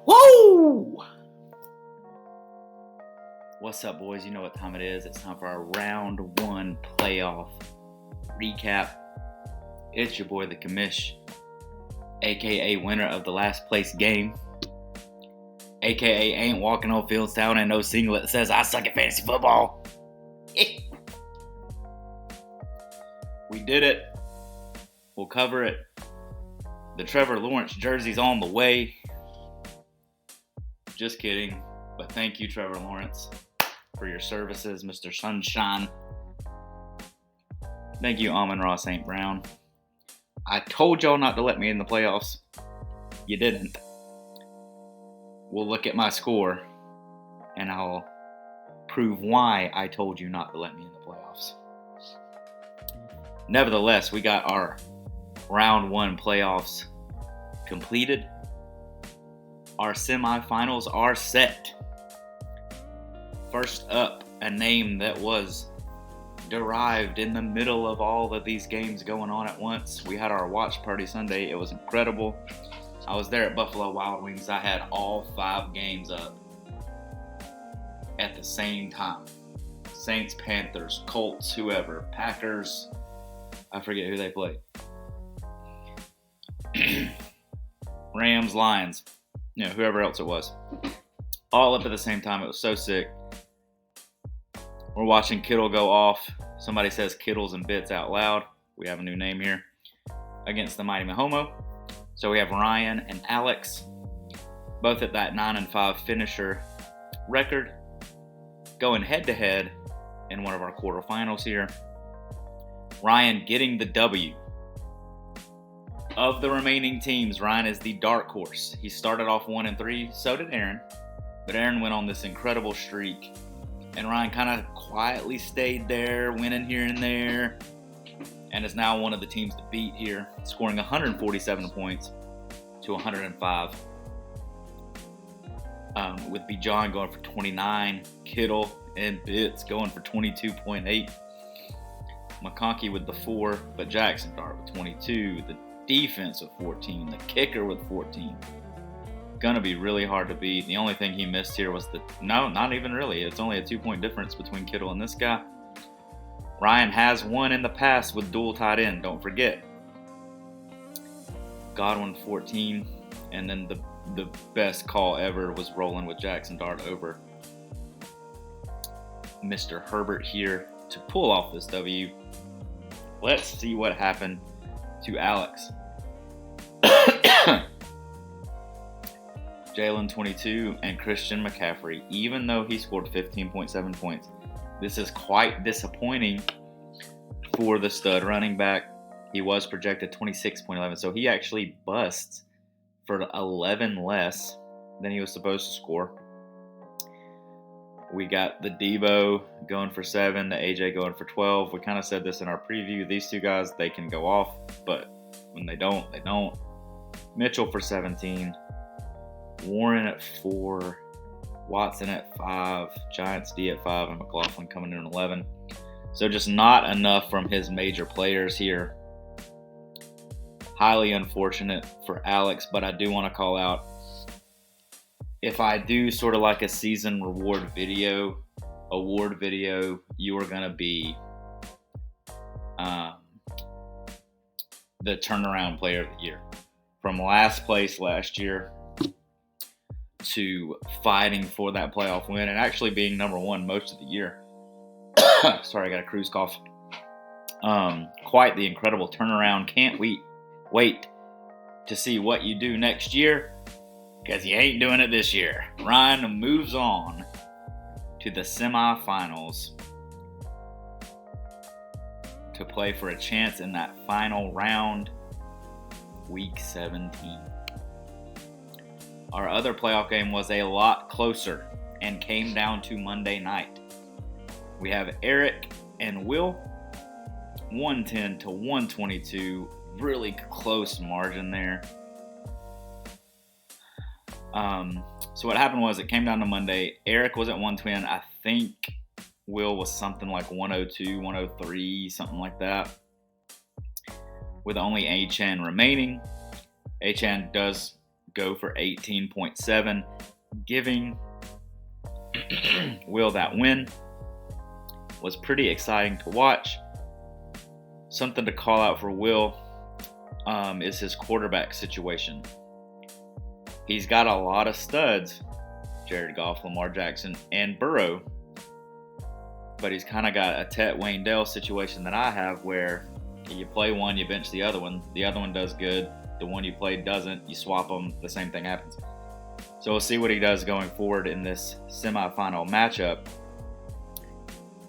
Whoa! What's up, boys? You know what time it is. It's time for our round one playoff recap. It's your boy, the commish, aka winner of the last place game, aka ain't walking on Fieldstown and no singlet that says I suck at fantasy football. We did it. We'll cover it. The Trevor Lawrence jersey's on the way. Just kidding. But thank you, Trevor Lawrence, for your services, Mr. Sunshine. Thank you, Amon-Ra St. Brown. I told y'all not to let me in the playoffs. You didn't. We'll look at my score, and I'll prove why I told you not to let me in the playoffs. Nevertheless, we got our round one playoffs completed. Our semifinals are set. First up, a name that was derived in the middle of all of these games going on at once. We had our watch party Sunday. It was incredible. I was there at Buffalo Wild Wings. I had all 5 games up at the same time. Saints, Panthers, Colts, whoever, Packers. I forget who they played. Rams, Lions, whoever else it was. All up at the same time. It was so sick. We're watching Kittle go off. Somebody says Kittles and Bits out loud. We have a new name here. Against the Mighty Mahomo. So we have Ryan and Alex, both at that 9-5 finisher record, going head-to-head in one of our quarterfinals here. Ryan getting the W. Of the remaining teams, Ryan is the dark horse. He started off 1-3, so did Aaron. But Aaron went on this incredible streak. And Ryan kind of quietly stayed there, winning here and there. And is now one of the teams to beat here, scoring 147 points to 105. With Bijan going for 29, Kittle and Bits going for 22.8. McConkey with the 4, but Jackson Dart with 22. The defense with 14. The kicker with 14. Gonna be really hard to beat. The only thing he missed here was not even really. It's only a 2-point difference between Kittle and this guy. Ryan has won in the past with dual tight end, don't forget. Godwin 14, and then the best call ever was rolling with Jackson Dart over Mr. Herbert here to pull off this W. Let's see what happened to Alex. Jalen 22 and Christian McCaffrey, even though he scored 15.7 points. This is quite disappointing for the stud running back. He was projected 26.11, so he actually busts for 11 less than he was supposed to score. We got the Debo going for 7, the AJ going for 12. We kind of said this in our preview. These two guys, they can go off, but when they don't, they don't. Mitchell for 17. Warren at 4, Watson at 5, Giants D at 5, and McLaughlin coming in at 11. So just not enough from his major players here. Highly unfortunate for Alex, but I do want to call out, if I do sort of like a season award video, you are going to be the turnaround player of the year. From last place last year to fighting for that playoff win and actually being number 1 most of the year. Sorry, I got a cruise cough. Quite the incredible turnaround. Can't wait to see what you do next year, because you ain't doing it this year. Ryan moves on to the semifinals to play for a chance in that final round, week 17. Our other playoff game was a lot closer and came down to Monday night. We have Eric and Will, 110 to 122. Really close margin there. So what happened was it came down to Monday. Eric was at 110. I think Will was something like 102, 103, something like that. With only Achane remaining. Achane does go for 18.7, giving Will that win. Was pretty exciting to watch. Something to call out for Will is his quarterback situation. He's got a lot of studs, Jared Goff, Lamar Jackson, and Burrow. But he's kind of got a Tet Wayne-Dell situation that I have, where you play one, you bench the other one does good, the one you played doesn't, you swap them, the same thing happens. So we'll see what he does going forward in this semifinal matchup.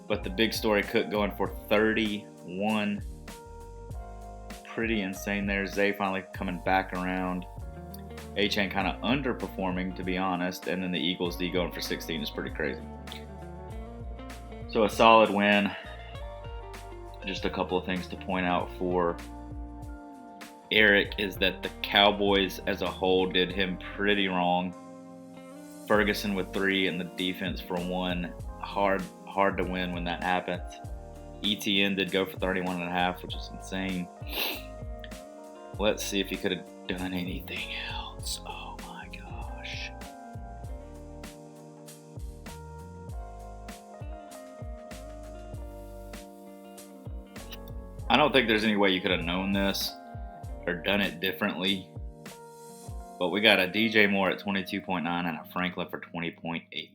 But the big story, Cook going for 31. Pretty insane there. Zay finally coming back around. Achane kind of underperforming, to be honest. And then the Eagles D going for 16 is pretty crazy. So a solid win. Just a couple of things to point out for Eric is that the Cowboys as a whole did him pretty wrong. Ferguson with 3 and the defense for 1. Hard to win when that happens. ETN did go for 31.5, which is insane. Let's see if he could have done anything else. Oh my gosh. I don't think there's any way you could have known this or done it differently. But we got a DJ Moore at 22.9 and a Franklin for 20.8.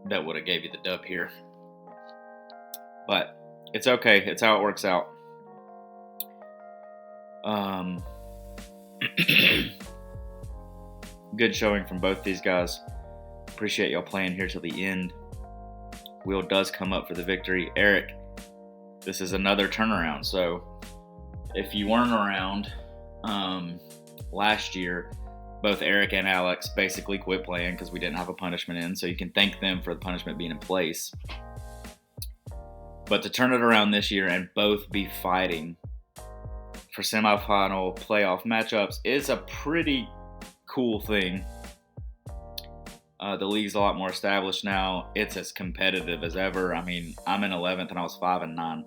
That would have gave you the dub here. But it's okay. It's how it works out. Good showing from both these guys. Appreciate y'all playing here till the end. Will does come up for the victory. Eric, this is another turnaround. So if you weren't around last year, both Eric and Alex basically quit playing because we didn't have a punishment in, so you can thank them for the punishment being in place. But to turn it around this year and both be fighting for semifinal playoff matchups is a pretty cool thing. The league's a lot more established now. It's as competitive as ever. I mean, I'm in 11th and I was 5-9.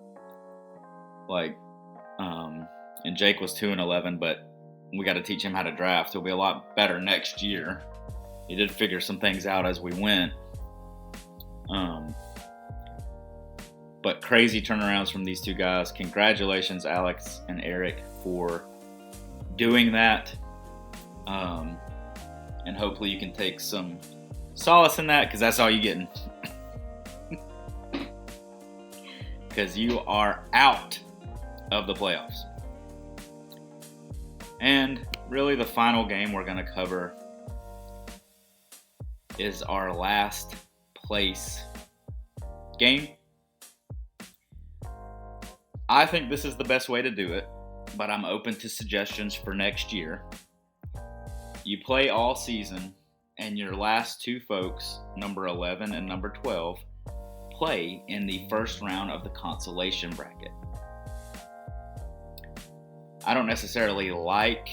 And Jake was 2-11, but we got to teach him how to draft. He'll be a lot better next year. He did figure some things out as we went. But crazy turnarounds from these two guys. Congratulations, Alex and Eric, for doing that. And hopefully you can take some solace in that, because that's all you're getting. Because you are out of the playoffs. And really the final game we're going to cover is our last place game. I think this is the best way to do it, but I'm open to suggestions for next year. You play all season, and your last two folks, number 11 and number 12, play in the first round of the consolation bracket. I don't necessarily like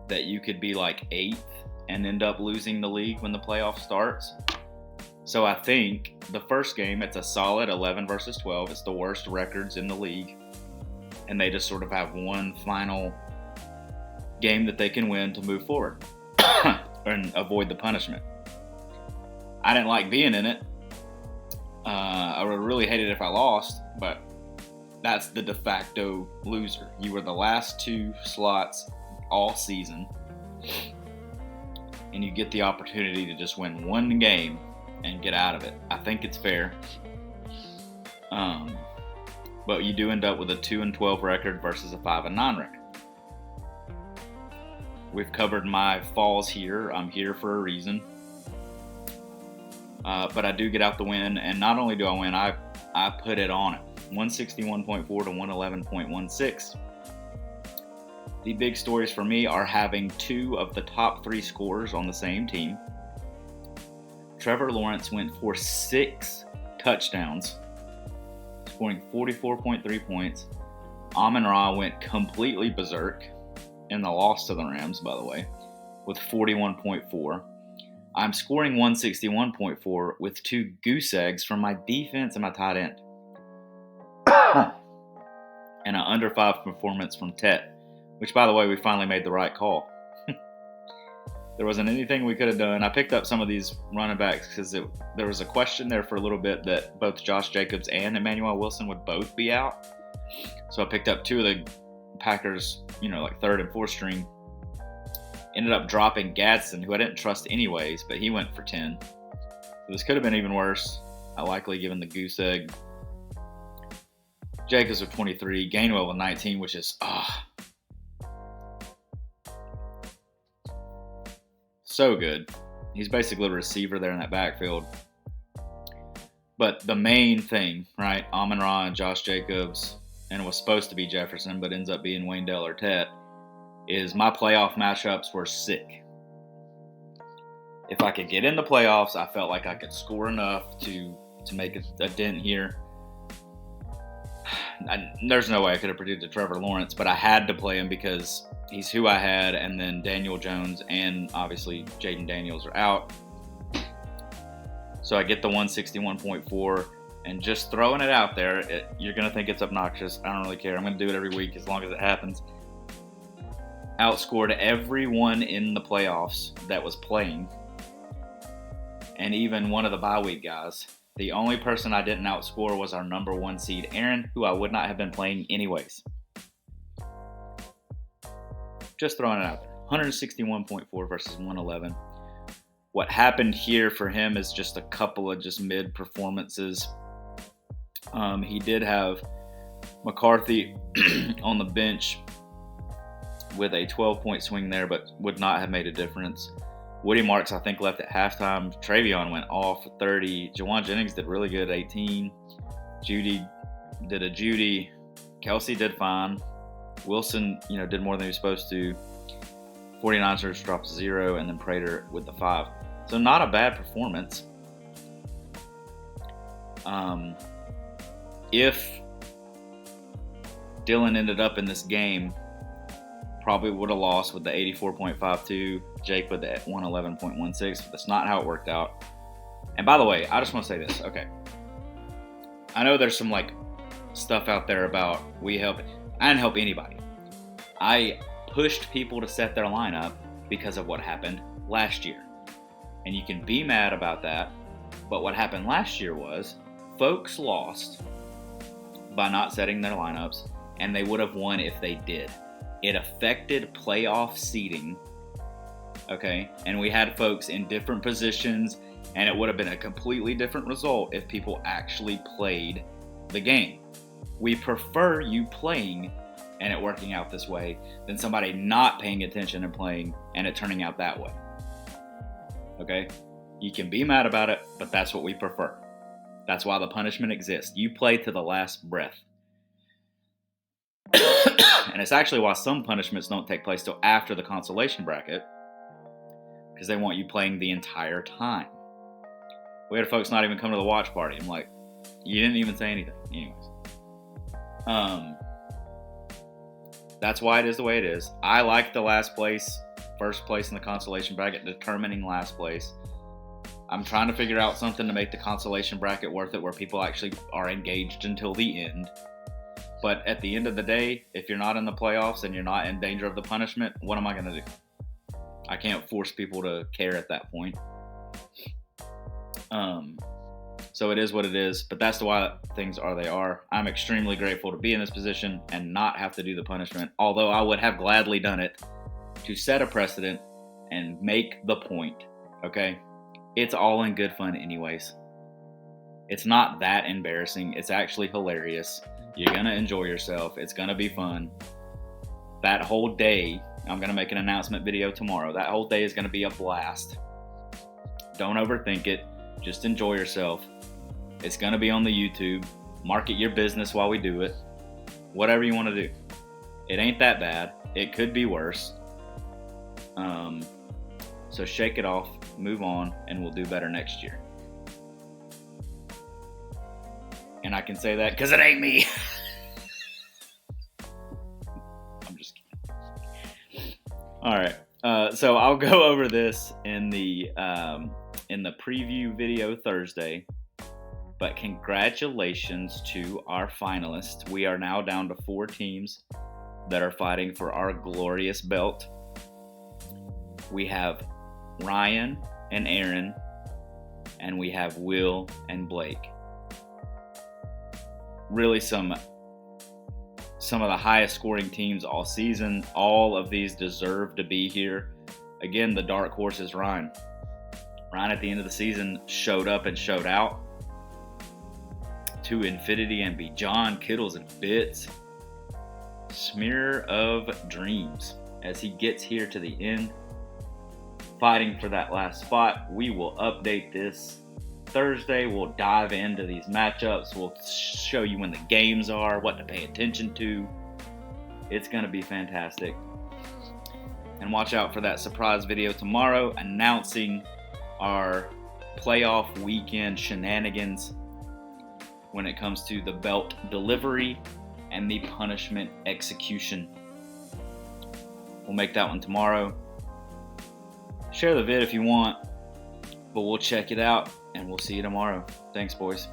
that you could be like 8th and end up losing the league when the playoff starts. So I think the first game, it's a solid 11 versus 12. It's the worst records in the league. And they just sort of have one final game that they can win to move forward and avoid the punishment. I didn't like being in it. I would have really hated it if I lost, but that's the de facto loser. You were the last two slots all season, and you get the opportunity to just win one game and get out of it. I think it's fair. But you do end up with a 2-12 record versus a 5-9 record. We've covered my falls here. I'm here for a reason. But I do get out the win, and not only do I win, I put it on it. 161.4 to 111.16. The big stories for me are having two of the top 3 scorers on the same team. Trevor Lawrence went for 6 touchdowns, scoring 44.3 points. Amon-Ra went completely berserk in the loss to the Rams, by the way, with 41.4. I'm scoring 161.4 with 2 goose eggs from my defense and my tight end. and an under 5 performance from Tet, which, by the way, we finally made the right call. There wasn't anything we could have done. I picked up some of these running backs because there was a question there for a little bit that both Josh Jacobs and Emmanuel Wilson would both be out. So I picked up two of the Packers, like third and fourth string. Ended up dropping Gadsden, who I didn't trust anyways, but he went for 10. So this could have been even worse. I likely given the goose egg. Jacobs with 23, Gainwell with 19, which is so good. He's basically a receiver there in that backfield. But the main thing, right, Amon-Ra and Josh Jacobs, and it was supposed to be Jefferson, but ends up being Wayndell or Tet, is my playoff matchups were sick. If I could get in the playoffs, I felt like I could score enough to make a dent here. There's no way I could have predicted Trevor Lawrence, but I had to play him because he's who I had, and then Daniel Jones and obviously Jaden Daniels are out. So I get the 161.4, and just throwing it out there, you're going to think it's obnoxious. I don't really care. I'm going to do it every week as long as it happens. Outscored everyone in the playoffs that was playing, and even one of the bye week guys. The only person I didn't outscore was our number 1 seed, Aaron, who I would not have been playing anyways. Just throwing it out there. 161.4 versus 111. What happened here for him is just a couple of just mid performances. He did have McCarthy on the bench with a 12-point swing there, but would not have made a difference. Woody Marks, I think, left at halftime. Travion went off at 30. Jawan Jennings did really good, 18. Judy did a Judy. Kelsey did fine. Wilson, did more than he was supposed to. 49ers dropped 0, and then Prater with the 5. So not a bad performance. If Dylan ended up in this game, probably would have lost with the 84.52, Jake with the 111.16, but that's not how it worked out. And by the way, I just want to say this. Okay. I know there's some stuff out there about I didn't help anybody. I pushed people to set their lineup because of what happened last year. And you can be mad about that, but what happened last year was folks lost by not setting their lineups, and they would have won if they did. It affected playoff seeding, okay? And we had folks in different positions, and it would have been a completely different result if people actually played the game. We prefer you playing and it working out this way than somebody not paying attention and playing and it turning out that way, okay? You can be mad about it, but that's what we prefer. That's why the punishment exists. You play to the last breath. And it's actually why some punishments don't take place till after the consolation bracket, because they want you playing the entire time. We had folks not even come to the watch party. I'm like, you didn't even say anything. Anyways. That's why it is the way it is. I like the first place in the consolation bracket, determining last place. I'm trying to figure out something to make the consolation bracket worth it, where people actually are engaged until the end. But at the end of the day, if you're not in the playoffs and you're not in danger of the punishment, what am I going to do? I can't force people to care at that point. So it is what it is, but that's why things are they are. I'm extremely grateful to be in this position and not have to do the punishment, although I would have gladly done it to set a precedent and make the point, okay? It's all in good fun anyways. It's not that embarrassing. It's actually hilarious. You're going to enjoy yourself. It's going to be fun. That whole day, I'm going to make an announcement video tomorrow. That whole day is going to be a blast. Don't overthink it. Just enjoy yourself. It's going to be on the YouTube. Market your business while we do it. Whatever you want to do. It ain't that bad. It could be worse. So shake it off, move on, and we'll do better next year. And I can say that because it ain't me. I'm just kidding. All right. So I'll go over this in the preview video Thursday. But congratulations to our finalists. We are now down to 4 teams that are fighting for our glorious belt. We have Ryan and Aaron, and we have Will and Blake. Really some of the highest scoring teams all season. All of these deserve to be here. Again, the dark horse is Ryan. Ryan at the end of the season showed up and showed out. To infinity and beyond, Kittles and bits. Smear of dreams as he gets here to the end, fighting for that last spot. We will update this Thursday. We'll dive into these matchups. We'll show you when the games are, what to pay attention to. It's going to be fantastic. And watch out for that surprise video tomorrow announcing our playoff weekend shenanigans when it comes to the belt delivery and the punishment execution. We'll make that one tomorrow. Share the vid if you want, but we'll check it out and we'll see you tomorrow. Thanks, boys.